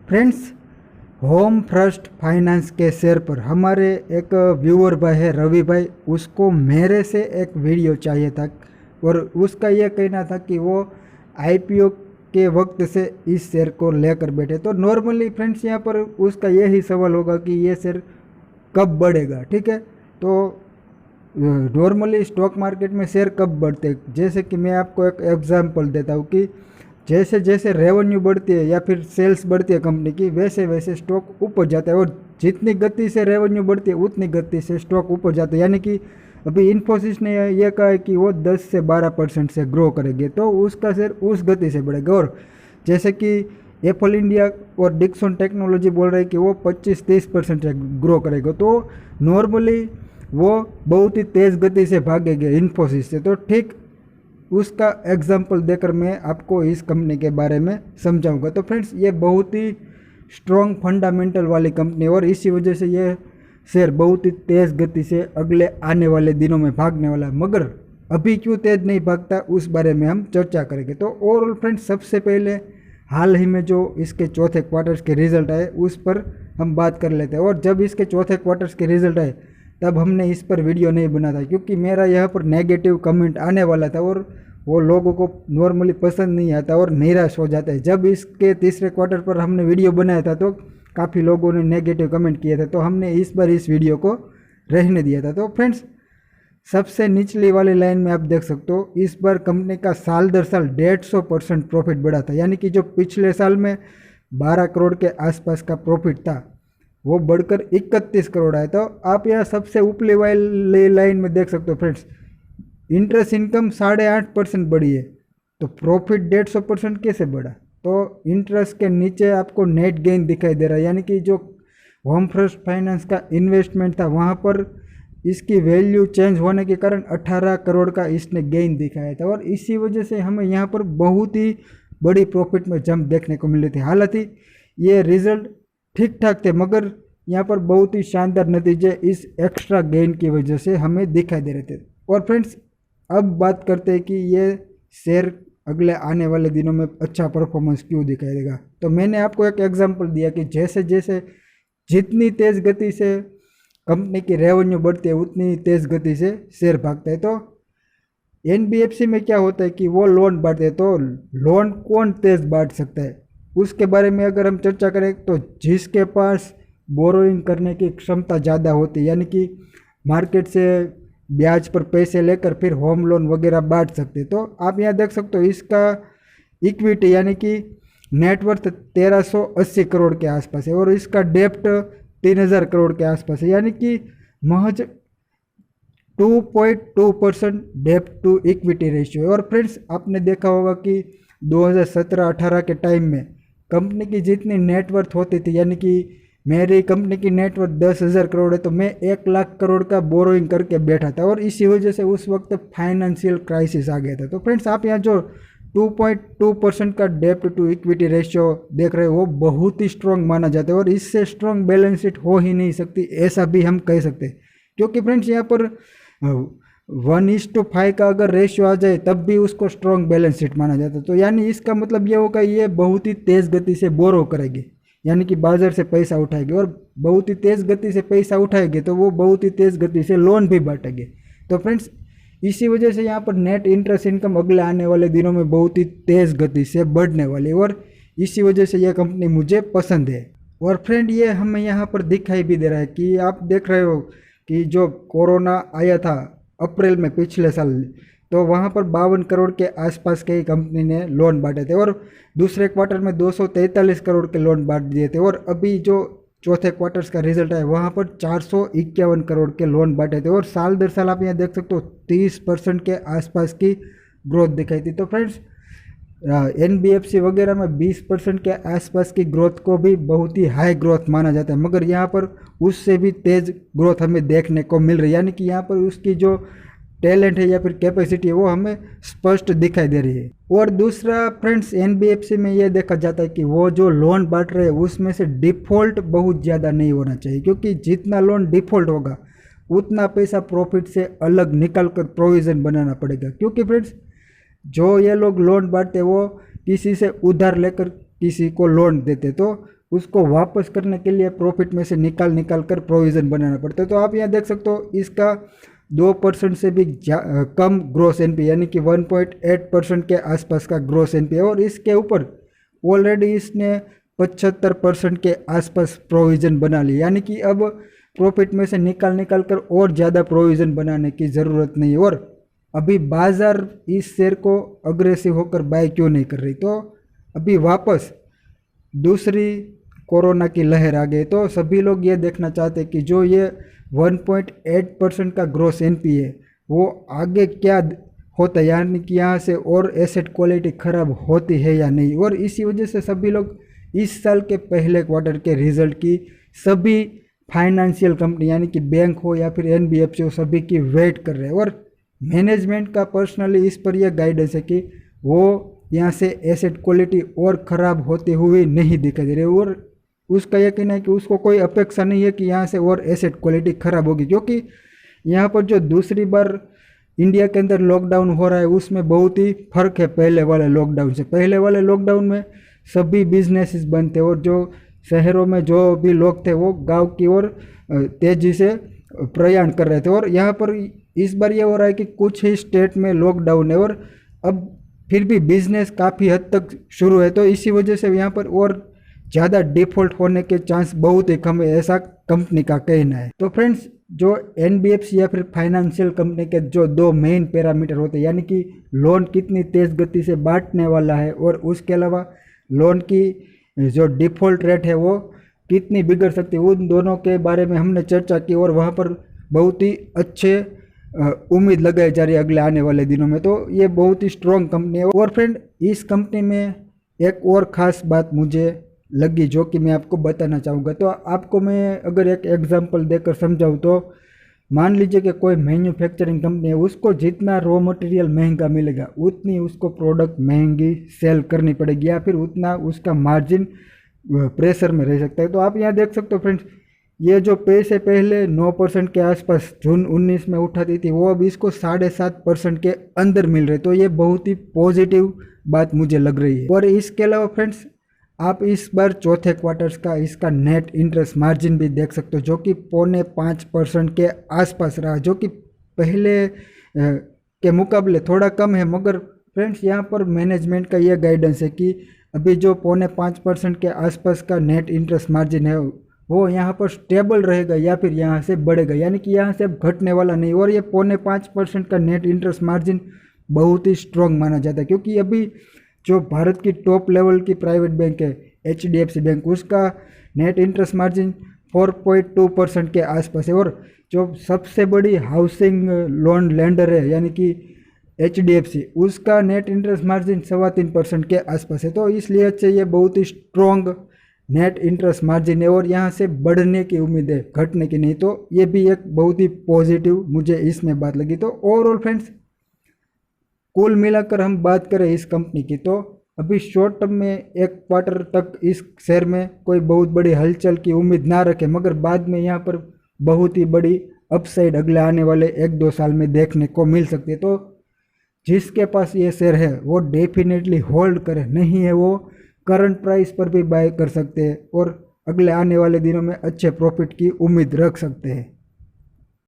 Friends, home first finance के share पर हमारे एक व्यूअर भाई है रवि भाई, उसको मेरे से एक वीडियो चाहिए था और उसका ये कहना था कि वो आईपीओ के वक्त से इस शेयर को लेकर बैठे। तो नॉर्मली फ्रेंड्स यहाँ पर उसका यही सवाल होगा कि ये शेयर कब बढ़ेगा। ठीक है, तो नॉर्मली स्टॉक मार्केट में शेयर कब बढ़ते हैं, जैसे कि मैं आपको एक एग्जांपल देता हूँ कि जैसे जैसे रेवेन्यू बढ़ती है या फिर सेल्स बढ़ती है कंपनी की, वैसे वैसे स्टॉक ऊपर जाता है और जितनी गति से रेवेन्यू बढ़ती है उतनी गति से स्टॉक ऊपर जाता है। यानी कि अभी इन्फोसिस ने यह कहा है कि वो 10 से 12% से ग्रो करेंगे, तो उसका शेयर उस गति से बढ़ेगा। और जैसे कि एप्पल इंडिया और डिक्सन टेक्नोलॉजी बोल रहे हैं कि वो 25-30% से ग्रो करेगा, तो नॉर्मली वो बहुत ही तेज़ गति से भागेंगे इन्फोसिस से। तो ठीक उसका एग्जाम्पल देकर मैं आपको इस कंपनी के बारे में समझाऊंगा। तो फ्रेंड्स, ये बहुत ही स्ट्रॉन्ग फंडामेंटल वाली कंपनी है और इसी वजह से ये शेयर बहुत ही तेज़ गति से अगले आने वाले दिनों में भागने वाला है। मगर अभी क्यों तेज़ नहीं भागता, उस बारे में हम चर्चा करेंगे। तो ओवरऑल फ्रेंड्स, सबसे पहले हाल ही में जो इसके चौथे क्वार्टर्स के रिजल्ट आए उस पर हम बात कर लेते हैं। और जब इसके चौथे क्वार्टर्स के रिजल्ट आए तब हमने इस पर वीडियो नहीं बना था, क्योंकि मेरा यहाँ पर नेगेटिव कमेंट आने वाला था और वो लोगों को नॉर्मली पसंद नहीं आता और निराश हो जाता है। जब इसके तीसरे क्वार्टर पर हमने वीडियो बनाया था तो काफ़ी लोगों ने नेगेटिव कमेंट किए थे, तो हमने इस बार इस वीडियो को रहने दिया था। तो फ्रेंड्स, सबसे निचली वाली लाइन में आप देख सकते हो, इस बार कंपनी का साल दर साल 150% प्रॉफिट बढ़ा था। यानी कि जो पिछले साल में 12 करोड़ के आसपास का प्रॉफिट था वो बढ़कर 31 करोड़ आया। तो आप यहाँ सबसे ऊपरी वाली लाइन में देख सकते हो फ्रेंड्स, इंटरेस्ट इनकम 8.5% बढ़ी है, तो प्रॉफिट 150% कैसे बढ़ा। तो इंटरेस्ट के नीचे आपको नेट गेन दिखाई दे रहा है, यानी कि जो होम फर्स्ट फाइनेंस का इन्वेस्टमेंट था वहाँ पर इसकी वैल्यू चेंज होने के कारण 18 करोड़ का इसने गेन दिखाया था और इसी वजह से हमें यहाँ पर बहुत ही बड़ी प्रॉफिट में जंप देखने को मिल रही थी। हालांकि ये रिजल्ट ठीक ठाक थे, मगर यहाँ पर बहुत ही शानदार नतीजे इस एक्स्ट्रा गेन की वजह से हमें दिखाई दे रहे थे। और फ्रेंड्स, अब बात करते हैं कि ये शेयर अगले आने वाले दिनों में अच्छा परफॉर्मेंस क्यों दिखाई देगा। तो मैंने आपको एक एग्जांपल दिया कि जैसे जैसे जितनी तेज़ गति से कंपनी की रेवेन्यू बढ़ती है उतनी तेज़ गति से शेयर भागता है। तो एनबीएफसी में क्या होता है कि वो लोन बांटते हैं, तो लोन कौन तेज़ बांट सकता है उसके बारे में अगर हम चर्चा करें तो जिसके पास बोरोइंग करने की क्षमता ज़्यादा होती है, यानी कि मार्केट से ब्याज पर पैसे लेकर फिर होम लोन वगैरह बांट सकते। तो आप यहाँ देख सकते हो इसका इक्विटी यानी कि नेटवर्थ 1380 करोड़ के आसपास है और इसका डेप्ट 3000 करोड़ के आसपास है, यानी कि महज 2.2% डेप्ट टू इक्विटी रेशियो है। और फ्रेंड्स, आपने देखा होगा कि 2017-18 के टाइम में कंपनी की जितनी नेटवर्थ होती थी, यानी कि मेरी कंपनी की नेटवर्थ 10,000 करोड़ है, तो मैं 1 लाख करोड़ का बोरोइंग करके बैठा था और इसी वजह से उस वक्त फाइनेंशियल क्राइसिस आ गया था। तो फ्रेंड्स, आप यहाँ जो 2.2% का डेप्ट टू इक्विटी रेशियो देख रहे हो वो बहुत ही स्ट्रॉन्ग माना जाता है और इससे स्ट्रॉन्ग बैलेंस शीट हो ही नहीं सकती, ऐसा भी हम कह सकते हैं। क्योंकि फ्रेंड्स, यहाँ पर 1:5 का अगर रेशियो आ जाए तब भी उसको स्ट्रॉन्ग बैलेंस शीट माना जाता है। तो यानी इसका मतलब ये होगा ये बहुत ही तेज़ गति से बोरो करेगी, यानी कि बाजार से पैसा उठाएगी और बहुत ही तेज़ गति से पैसा उठाएगी तो वो बहुत ही तेज़ गति से लोन भी बांटेंगे। तो फ्रेंड्स, इसी वजह से यहाँ पर नेट इंटरेस्ट इनकम अगले आने वाले दिनों में बहुत ही तेज़ गति से बढ़ने वाली है और इसी वजह से यह कंपनी मुझे पसंद है। और फ्रेंड, ये हमें यहाँ पर दिखाई भी दे रहा है कि आप देख रहे हो कि जो कोरोना आया था अप्रैल में पिछले साल, तो वहाँ पर 52 करोड़ के आसपास के कंपनी ने लोन बांटे थे और दूसरे क्वार्टर में 243 करोड़ के लोन बांट दिए थे और अभी जो चौथे क्वार्टर्स का रिजल्ट है वहाँ पर 451 करोड़ के लोन बांटे थे और साल दर साल आप यहाँ देख सकते हो 30% के आसपास की ग्रोथ दिखाई थी। तो फ्रेंड्स, एनबीएफसी वगैरह में 20% के आसपास की ग्रोथ को भी बहुत ही हाई ग्रोथ माना जाता है, मगर यहाँ पर उससे भी तेज़ ग्रोथ हमें देखने को मिल रही है, यानी कि यहाँ पर उसकी जो टैलेंट है या फिर कैपेसिटी है वो हमें स्पष्ट दिखाई दे रही है। और दूसरा फ्रेंड्स, एनबीएफसी में ये देखा जाता है कि वो जो लोन बांट रहे हैं उसमें से डिफ़ॉल्ट बहुत ज़्यादा नहीं होना चाहिए, क्योंकि जितना लोन डिफ़ॉल्ट होगा उतना पैसा प्रॉफिट से अलग निकाल कर प्रोविज़न बनाना पड़ेगा। क्योंकि फ्रेंड्स, जो ये लोग लोन बांटते वो किसी से उधार लेकर किसी को लोन देते, तो उसको वापस करने के लिए प्रॉफिट में से निकाल कर प्रोविज़न बनाना पड़ता है। तो आप यहाँ देख सकते हो इसका 2% से भी कम ग्रोस एनपीए यानी कि 1.8% के आसपास का ग्रोस एनपीए, और इसके ऊपर ऑलरेडी इसने 75% के आसपास प्रोविज़न बना ली, यानी कि अब प्रॉफिट में से निकाल कर और ज़्यादा प्रोविज़न बनाने की ज़रूरत नहीं है। और अभी बाज़ार इस शेयर को अग्रेसिव होकर बाय क्यों नहीं कर रही? तो अभी वापस दूसरी कोरोना की लहर आ गई, तो सभी लोग ये देखना चाहते हैं कि जो ये 1.8% का ग्रोस एनपीए वो आगे क्या होता है, यानी कि यहाँ से और एसेट क्वालिटी ख़राब होती है या नहीं। और इसी वजह से सभी लोग इस साल के पहले क्वार्टर के रिजल्ट की सभी फाइनेंशियल कंपनी यानी कि बैंक हो या फिर एनबीएफसी हो, सभी की वेट कर रहे हैं। और मैनेजमेंट का पर्सनली इस पर यह गाइडेंस है कि वो यहाँ से एसेट क्वालिटी और ख़राब होते हुए नहीं दिखाई दे रही, और उसका यकीन है कि उसको कोई अपेक्षा नहीं है कि यहाँ से और एसेट क्वालिटी ख़राब होगी, क्योंकि यहाँ पर जो दूसरी बार इंडिया के अंदर लॉकडाउन हो रहा है उसमें बहुत ही फ़र्क है पहले वाले लॉकडाउन से। पहले वाले लॉकडाउन में सभी बिजनेसेस बंद थे और जो शहरों में जो भी लोग थे वो गांव की ओर तेज़ी से प्रयाण कर रहे थे, और यहाँ पर इस बार ये हो रहा है कि कुछ ही स्टेट में लॉकडाउन है और अब फिर भी बिजनेस काफ़ी हद तक शुरू है, तो इसी वजह से यहाँ पर और ज़्यादा डिफ़ॉल्ट होने के चांस बहुत ही कम है, ऐसा कंपनी का कहना है। तो फ्रेंड्स, जो एनबीएफसी या फिर फाइनेंशियल कंपनी के जो दो मेन पैरामीटर होते हैं, यानी कि लोन कितनी तेज़ गति से बांटने वाला है और उसके अलावा लोन की जो डिफ़ॉल्ट रेट है वो कितनी बिगड़ सकती है, उन दोनों के बारे में हमने चर्चा की और वहाँ पर बहुत ही अच्छे उम्मीद लगाई जा रही है अगले आने वाले दिनों में। तो ये बहुत ही स्ट्रॉन्ग कंपनी है। और फ्रेंड, इस कंपनी में एक और ख़ास बात मुझे लगी जो कि मैं आपको बताना चाहूँगा। तो आपको मैं अगर एक एग्जांपल देकर समझाऊँ तो मान लीजिए कि कोई मैन्युफैक्चरिंग कंपनी है, उसको जितना रॉ मटेरियल महंगा मिलेगा उतनी उसको प्रोडक्ट महंगी सेल करनी पड़ेगी या फिर उतना उसका मार्जिन प्रेशर में रह सकता है। तो आप यहाँ देख सकते हो फ्रेंड्स, ये जो पैसे पहले 9% के आसपास जून 19 में उठाती थी वो अब इसको 7.5% के अंदर मिल रहे, तो ये बहुत ही पॉजिटिव बात मुझे लग रही है। और इसके अलावा फ्रेंड्स, आप इस बार चौथे क्वार्टर्स का इसका नेट इंटरेस्ट मार्जिन भी देख सकते हो जो कि 4.5% के आसपास रहा, जो कि पहले के मुकाबले थोड़ा कम है। मगर फ्रेंड्स, यहाँ पर मैनेजमेंट का यह गाइडेंस है कि अभी जो 4.5% के आसपास का नेट इंटरेस्ट मार्जिन है वो यहाँ पर स्टेबल रहेगा या फिर यहाँ से बढ़ेगा, यानी कि यहाँ से अब घटने वाला नहीं। और ये 4.5% का नेट इंटरेस्ट मार्जिन बहुत ही स्ट्रॉन्ग माना जाता है, क्योंकि अभी जो भारत की टॉप लेवल की प्राइवेट बैंक है एचडीएफसी बैंक, उसका नेट इंटरेस्ट मार्जिन 4.2% के आसपास है। और जो सबसे बड़ी हाउसिंग लोन लेंडर है यानी कि एचडीएफसी, उसका नेट इंटरेस्ट मार्जिन 3.25% के आसपास है। तो इसलिए अच्छे ये बहुत ही स्ट्रॉन्ग नेट इंटरेस्ट मार्जिन है और यहाँ से बढ़ने की उम्मीद है, घटने की नहीं। तो ये भी एक बहुत ही पॉजिटिव मुझे इसमें बात लगी। तो ओवरऑल फ्रेंड्स, कुल मिलाकर हम बात करें इस कंपनी की तो अभी शॉर्ट टर्म में एक क्वार्टर तक इस शेयर में कोई बहुत बड़ी हलचल की उम्मीद ना रखें, मगर बाद में यहाँ पर बहुत ही बड़ी अपसाइड अगले आने वाले 1-2 साल में देखने को मिल सकती है। तो जिसके पास ये शेयर है वो डेफिनेटली होल्ड करे, नहीं है वो करंट प्राइस पर भी बाय कर सकते हैं और अगले आने वाले दिनों में अच्छे प्रॉफिट की उम्मीद रख सकते हैं।